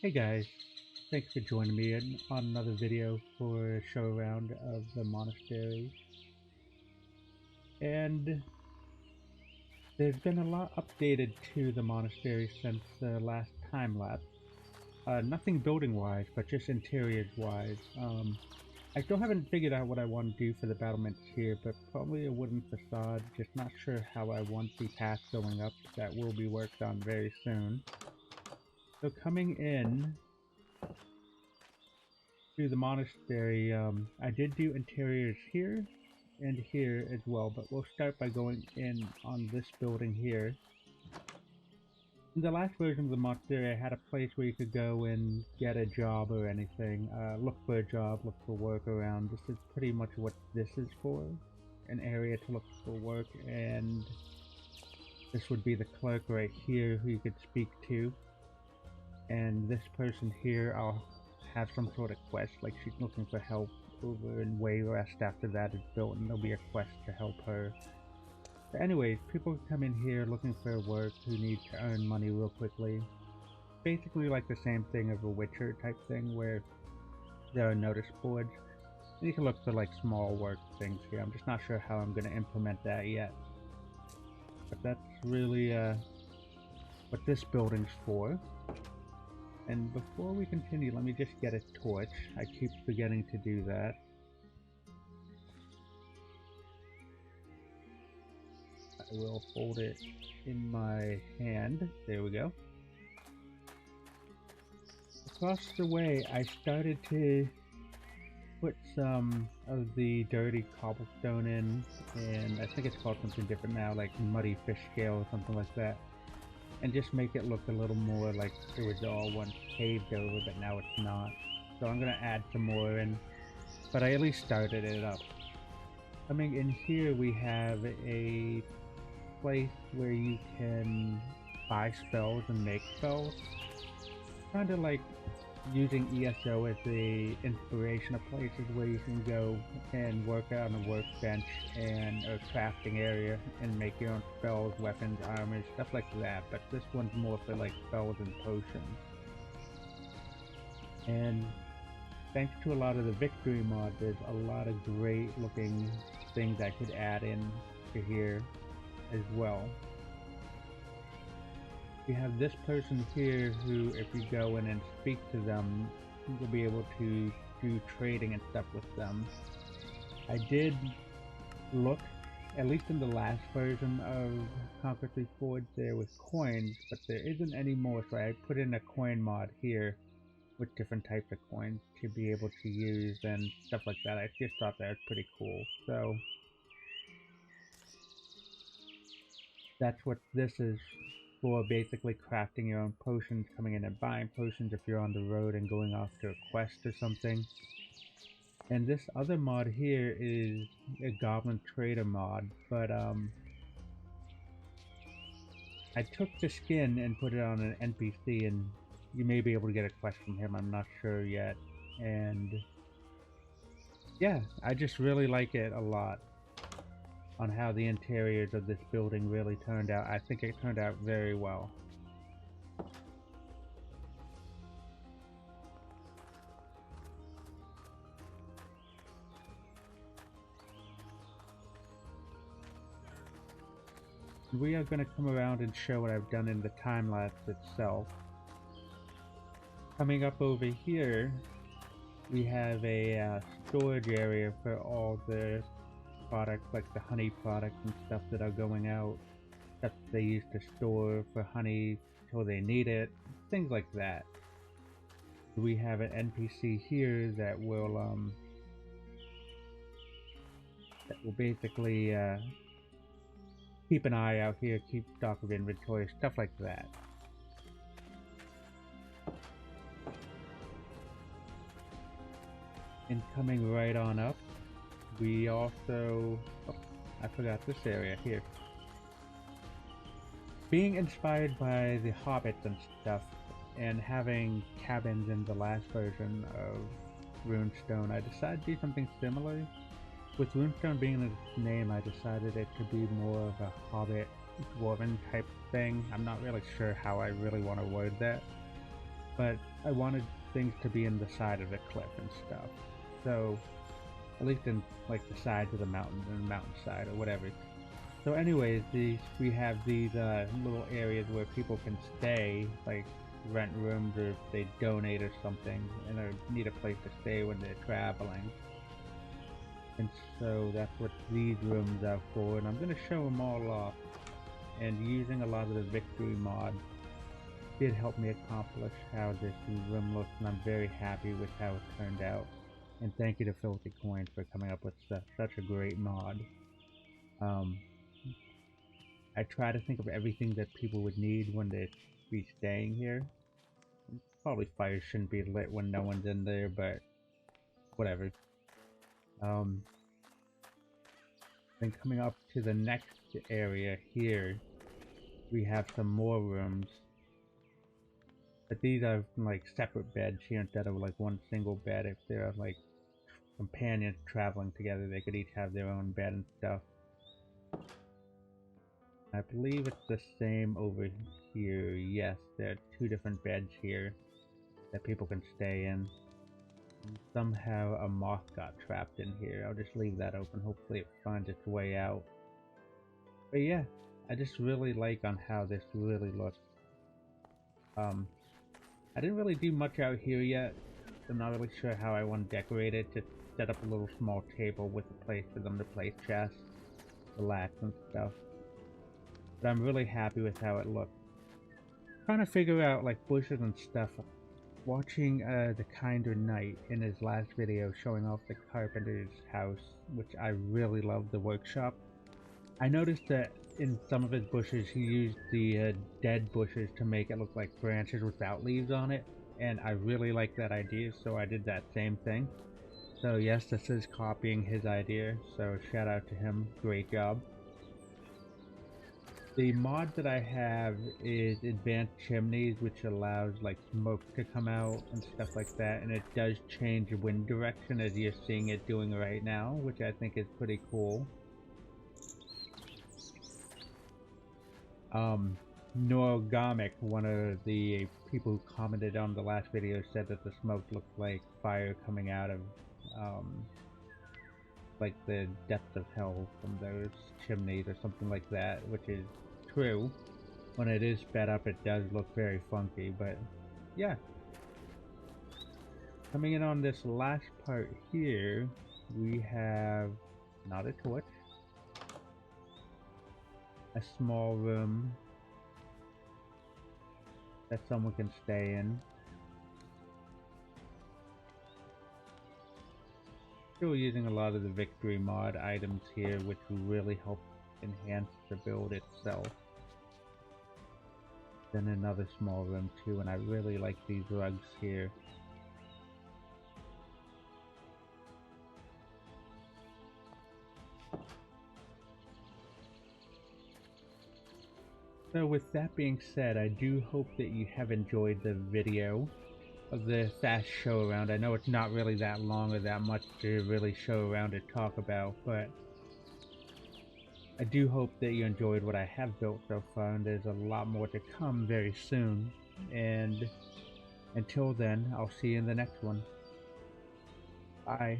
Hey guys, thanks for joining me on another video for a Showaround of the monastery. And there's been a lot updated to the monastery since the last time lapse. Nothing building wise, but just interiors wise. I still haven't figured out what I want to do for the battlements here, but probably a wooden facade. Just not sure how I want the path going up. That will be worked on very soon. So coming in to the monastery, I did do interiors here and here as well, but we'll start by going in on this building here. In the last version of the monastery, I had a place where you could go and get a job or anything, look for a job, look for work around. This is pretty much what this is for, an area to look for work, and this would be the clerk right here who you could speak to. And this person here, I'll have some sort of quest, like she's looking for help over in Wayrest after that is built, and there'll be a quest to help her. But anyways, people come in here looking for work who need to earn money real quickly. Basically like the same thing of a Witcher type thing, where there are notice boards. And you can look for like small work things here. I'm just not sure how I'm going to implement that yet. But that's really what this building's for. And before we continue, let me just get a torch. I keep forgetting to do that. I will hold it in my hand. There we go. Across the way, I started to put some of the dirty cobblestone in, and I think it's called something different now, like muddy fish scale or something like that. And just make it look a little more like it was all once paved over, but now it's not. So I'm gonna add some more in, but I at least started it up. Coming in here, we have a place where you can buy spells and make spells. Kind of like using ESO as the inspiration of places where you can go and work out on a workbench and a crafting area and make your own spells, weapons, armor, stuff like that. But this one's more for like spells and potions. And thanks to a lot of the victory mod, there's a lot of great looking things I could add in to here as well. You have this person here who, if you go in and speak to them, you'll be able to do trading and stuff with them. I did look, at least in the last version of Conquer 3 Forge, there was coins, but there isn't any more, so I put in a coin mod here with different types of coins to be able to use and stuff like that. I just thought that was pretty cool. So that's what this is for, basically crafting your own potions, coming in and buying potions if you're on the road and going off to a quest or something. And this other mod here is a Goblin Trader mod, but I took the skin and put it on an NPC, and you may be able to get a quest from him, I'm not sure yet. And yeah, I just really like it a lot on how the interiors of this building really turned out. I think it turned out very well. We are going to come around and show what I've done in the time lapse itself. Coming up over here, we have a storage area for all the products, like the honey products and stuff that are going out, stuff they use to store for honey till they need it, things like that. We have an NPC here that will basically keep an eye out here, keep stock of inventory, stuff like that. And coming right on up, we also, oh, I forgot this area here. Being inspired by the Hobbits and stuff, and having cabins in the last version of Runestone, I decided to do something similar. With Runestone being in its name, I decided it could be more of a Hobbit, Dwarven type thing. I'm not really sure how I really want to word that. but I wanted things to be in the side of the cliff and stuff. So, at least in like the sides of the mountain and the mountainside or whatever. So anyways, we have these little areas where people can stay, like rent rooms or if they donate or something and need a place to stay when they're traveling. And so that's what these rooms are for, and I'm going to show them all off. And using a lot of the victory mod did help me accomplish how this room looks, and I'm very happy with how it turned out. And thank you to Filthy Coins for coming up with such a great mod. I try to think of everything that people would need when they'd be staying here. Probably fires shouldn't be lit when no one's in there, but whatever. Then coming up to the next area here, we have some more rooms. But these are like separate beds here instead of like one single bed. If they're like companions traveling together, they could each have their own bed and stuff. I believe it's the same over here. Yes, there are two different beds here that people can stay in. And somehow a moth got trapped in here. I'll just leave that open. Hopefully it finds its way out. But yeah, I just really like on how this really looks. I didn't really do much out here yet. I'm not really sure how I want to decorate it. Just set up a little small table with a place for them to place chests, relax and stuff. But I'm really happy with how it looks. Trying to figure out like bushes and stuff. Watching the Kinder Knight in his last video showing off the carpenter's house, which I really love the workshop. I noticed that in some of his bushes he used the dead bushes to make it look like branches without leaves on it, and I really like that idea, so I did that same thing. So yes, this is copying his idea, so shout out to him, great job. The mod that I have is advanced chimneys, which allows like smoke to come out and stuff like that, and it does change wind direction as you're seeing it doing right now, which I think is pretty cool. Norgamic, one of the people who commented on the last video, said that the smoke looked like fire coming out of like the depths of hell from those chimneys or something like that, which is true. When it is sped up, it does look very funky, but yeah. Coming in on this last part here, we have not a torch, a small room that someone can stay in. Still using a lot of the victory mod items here, which really help enhance the build itself. Then another small room too, and I really like these rugs here. So with that being said, I do hope that you have enjoyed the video of the fast show around. I know it's not really that long or that much to really show around and talk about, but I do hope that you enjoyed what I have built so far, and there's a lot more to come very soon. And until then, I'll see you in the next one. Bye.